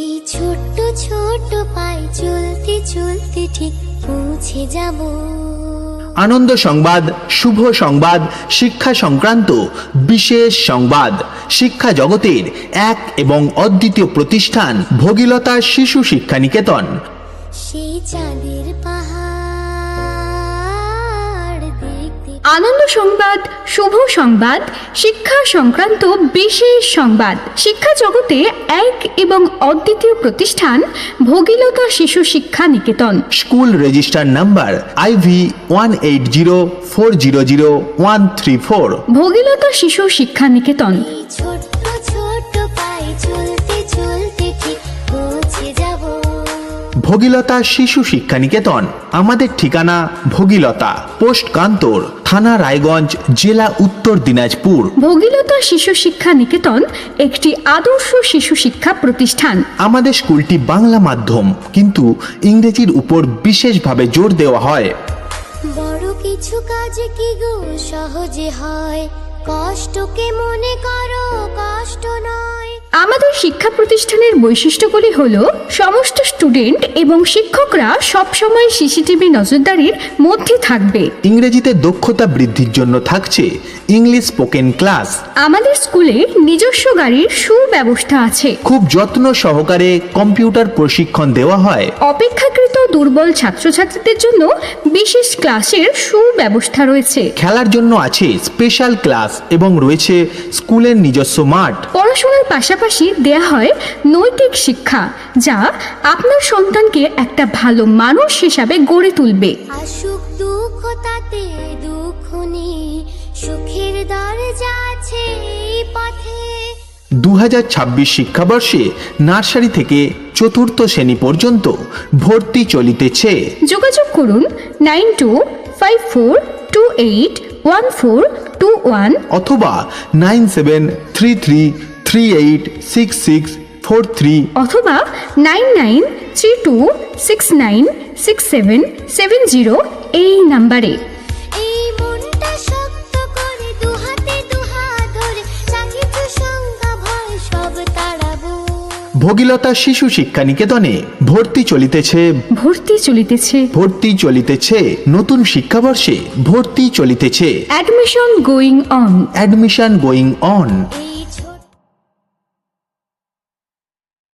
এই ছোট্ট ছোট্ট পায়ে চলতে চলতে ঠিক পৌঁছে যাব। আনন্দ সংবাদ, শুভ সংবাদ, শিক্ষা সংক্রান্ত বিশেষ সংবাদ। শিক্ষা জগতের এক এবং অদ্বিতীয় প্রতিষ্ঠান ভগীরথা শিশু শিক্ষা নিকেতন। সেই চাঁদের পাহাড় দেখতে। আনন্দ সংবাদ, শুভ সংবাদ, শিক্ষা সংক্রান্ত বিশেষ সংবাদ। শিক্ষা জগতে এক এবং অদ্বিতীয় প্রতিষ্ঠান Bhagiratha Shishu Shiksha Niketan. School register number IV 1804000134। Bhagiratha Shishu Shiksha নিকেতন। এই ছোট্ট ছোট্ট পায়ে চলতে চলতে ঠিক পৌঁছে যাব। ভগীরথা শিশু শিক্ষা নিকেতন। আমাদের ঠিকানা ভগীরথা, পোস্ট কান্তর, থানা রায়গঞ্জ, জেলা উত্তর দিনাজপুর। ভগীরথা শিশু শিক্ষা নিকেতন একটি আদর্শ শিশু শিক্ষা প্রতিষ্ঠান। আমাদের স্কুলটি বাংলা মাধ্যম, কিন্তু ইংরেজির উপর বিশেষভাবে জোর দেওয়া হয়। বড় কিছু কাজ কি গো সহজে হয়, কষ্টকে মনে করো কষ্ট নয়। আমাদের শিক্ষা প্রতিষ্ঠানের বৈশিষ্ট্যগুলি হল সমস্ত স্টুডেন্ট এবং শিক্ষকরা সবসময় সিসিটিভি নজরদারির মধ্যে থাকবে। ইংরেজিতে দক্ষতা বৃদ্ধির জন্য থাকছে ইংলিশ স্পোকেন ক্লাস। আমাদের স্কুলে নিজস্ব গাড়ির সুব্যবস্থা আছে। খুব যত্ন সহকারে কম্পিউটার প্রশিক্ষণ দেওয়া হয়। অপেক্ষাকৃত দুর্বল ছাত্রছাত্রীদের জন্য বিশেষ ক্লাসের সুব্যবস্থা রয়েছে। খেলার জন্য আছে স্পেশাল ক্লাস এবং রয়েছে স্কুলের নিজস্ব মাঠ। পড়াশোনার পাশাপাশি দেয়া হয় নৈতিক শিক্ষা, যা আপনার সন্তানকে একটা ভালো মানুষ হিসাবে গড়ে তুলবে। আসুক দুঃখ তাতে দুঃখ নেই, সুখের দরজা আছে এই পথে। 2026 শিক্ষাবর্ষে নার্সারি থেকে চতুর্থ শ্রেণী পর্যন্ত ভর্তি চলিতেছে। যোগাযোগ করুন 9254281421 অথবা 9733386643 অথবা 9932696770 এই নাম্বারে। এই মনটা শক্ত করে দুহাতে দুহাত ধরে চাহিত সংখ্যা ভয় সব তাড়াবো। ভগীরথা শিশু শিক্ষা নিকেতনে ভর্তি চলিতেছে। নতুন শিক্ষাবর্ষে ভর্তি চলিতেছে। Admission going on. Admission going on. এই